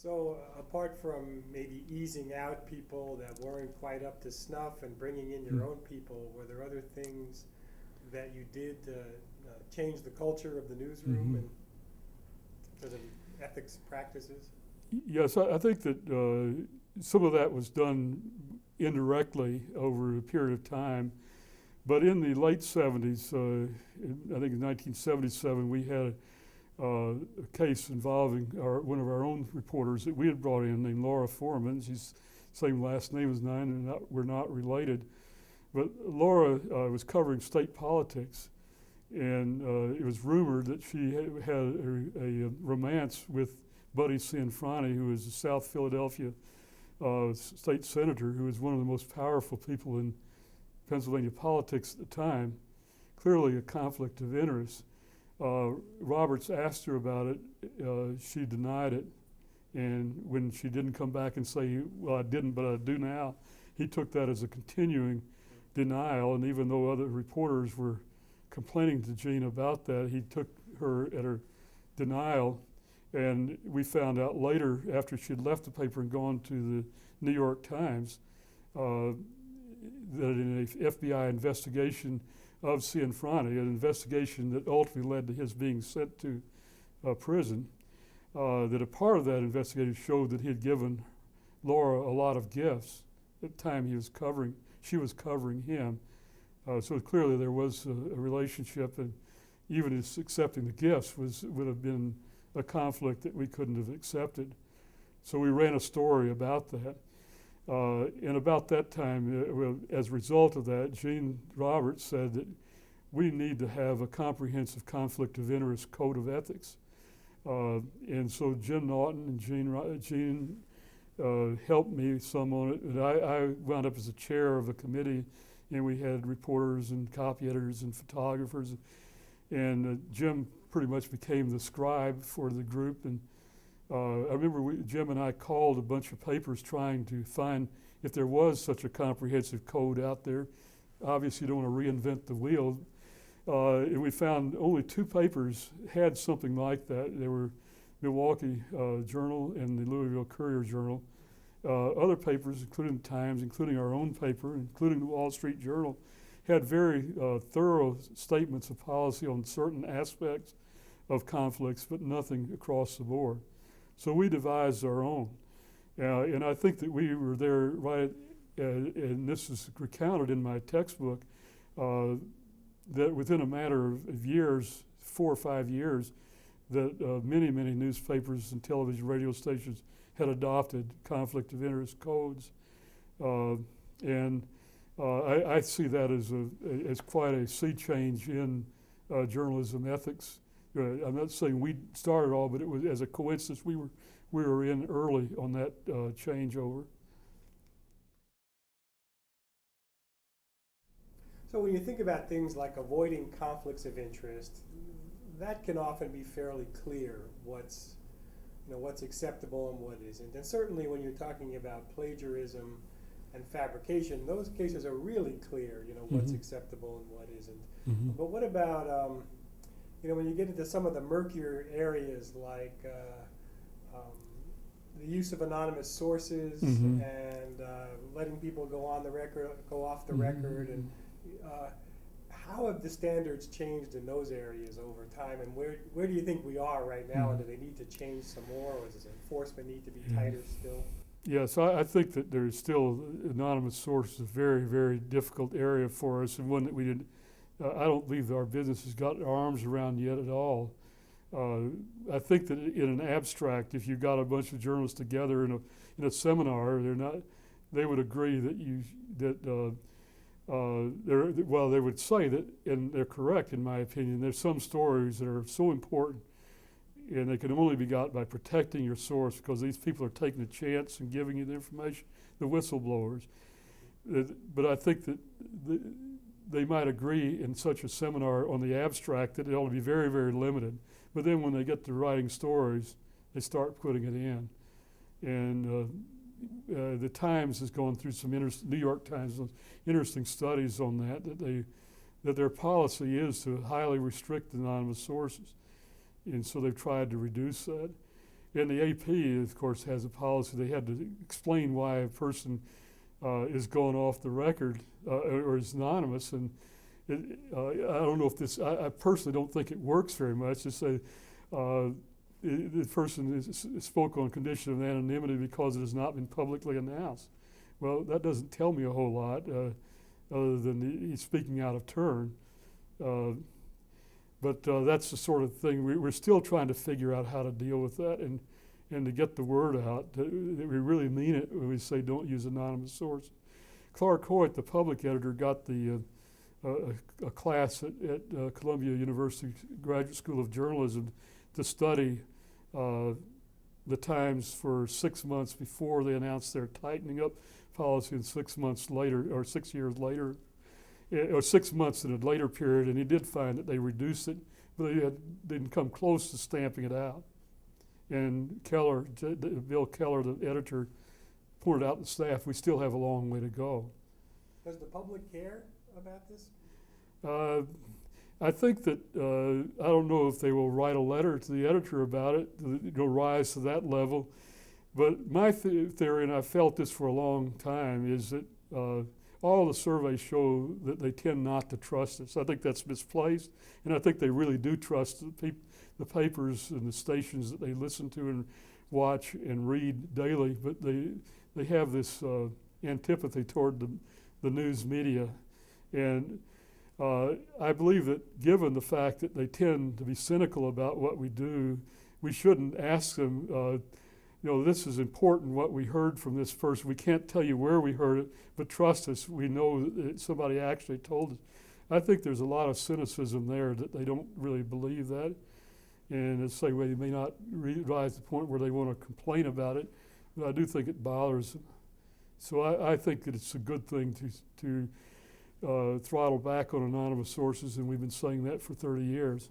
So apart from maybe easing out people that weren't quite up to snuff and bringing in your own people, were there other things that you did to change the culture of the newsroom and sort of ethics practices? Yes, I think that some of that was done indirectly over a period of time. But in the late 70s, I think in 1977, we had a case involving one of our own reporters that we had brought in named Laura Foreman. She's same last name as mine, and we're not related. But Laura was covering state politics, and it was rumored that she had a romance with Buddy Cianfrani, who was a South Philadelphia state senator, who was one of the most powerful people in Pennsylvania politics at the time. Clearly a conflict of interest. Roberts asked her about it. She denied it. And when she didn't come back and say, well, I didn't, but I do now, he took that as a continuing denial. And even though other reporters were complaining to Jean about that, he took her at her denial. And we found out later, after she'd left the paper and gone to the New York Times, that in an FBI investigation of Cianfrani, an investigation that ultimately led to his being sent to prison, that a part of that investigation showed that he had given Laura a lot of gifts at the time she was covering him. So clearly there was a relationship, and even his accepting the gifts would have been a conflict that we couldn't have accepted. So we ran a story about that. And about that time, as a result of that, Gene Roberts said that we need to have a comprehensive conflict of interest code of ethics. And so Jim Naughton and Gene helped me some on it. And I wound up as the chair of a committee, and we had reporters and copy editors and photographers. And Jim pretty much became the scribe for the group. And I remember Jim and I called a bunch of papers trying to find if there was such a comprehensive code out there. Obviously, you don't want to reinvent the wheel. And we found only 2 papers had something like that. They were Milwaukee Journal and the Louisville Courier Journal. Other papers, including the Times, including our own paper, including the Wall Street Journal, had very thorough statements of policy on certain aspects of conflicts, but nothing across the board. So we devised our own. And I think that we were there right, and this is recounted in my textbook, that within a matter of years, 4 or 5 years, that many newspapers and television radio stations had adopted conflict of interest codes. And I see that as quite a sea change in journalism ethics. I'm not saying we started all, but it was as a coincidence we were in early on that changeover. So when you think about things like avoiding conflicts of interest, that can often be fairly clear what's acceptable and what isn't. And certainly when you're talking about plagiarism and fabrication, those cases are really clear, what's acceptable and what isn't. But what about when you get into some of the murkier areas like the use of anonymous sources and letting people go off the record, and how have the standards changed in those areas over time, and where do you think we are right now, and do they need to change some more, or does enforcement need to be tighter still? Yes, I think that there's still anonymous sources, a very, very difficult area for us, and one that we didn't. I don't believe our business has got our arms around yet at all. I think that in an abstract, if you got a bunch of journalists together in a seminar, they would agree that they would say that, and they're correct in my opinion. There's some stories that are so important, and they can only be got by protecting your source, because these people are taking a chance and giving you the information, the whistleblowers. But I think that they might agree in such a seminar on the abstract that it ought to be very, very limited. But then when they get to writing stories, they start putting it in. And the Times has gone through some New York Times, interesting studies on that their policy is to highly restrict anonymous sources. And so they've tried to reduce that. And the AP, of course, has a policy. They had to explain why a person is going off the record or is anonymous. And I don't know if this, I personally don't think it works very much to say the person spoke on condition of anonymity because it has not been publicly announced. Well, that doesn't tell me a whole lot other than he's speaking out of turn. But that's the sort of thing we're still trying to figure out how to deal with that and to get the word out that we really mean it when we say don't use anonymous source. Clark Hoyt, the public editor, got a class at Columbia University Graduate School of Journalism to study the Times for 6 months before they announced their tightening up policy, and 6 months later, or 6 years later, or 6 months in a later period, and he did find that they reduced it, but they didn't come close to stamping it out. And Bill Keller, the editor, pointed out to staff, we still have a long way to go. Does the public care about this? I think that, I don't know if they will write a letter to the editor about it, rise to that level. But my theory, and I've felt this for a long time, is that all the surveys show that they tend not to trust us. I think that's misplaced, and I think they really do trust the papers and the stations that they listen to and watch and read daily, but they have this antipathy toward the news media. And I believe that given the fact that they tend to be cynical about what we do, we shouldn't ask them, this is important what we heard from this person. We can't tell you where we heard it, but trust us, we know that somebody actually told us. I think there's a lot of cynicism there that they don't really believe that. And it's they may not rise to the point where they want to complain about it, but I do think it bothers them. So I think that it's a good thing to throttle back on anonymous sources, and we've been saying that for 30 years.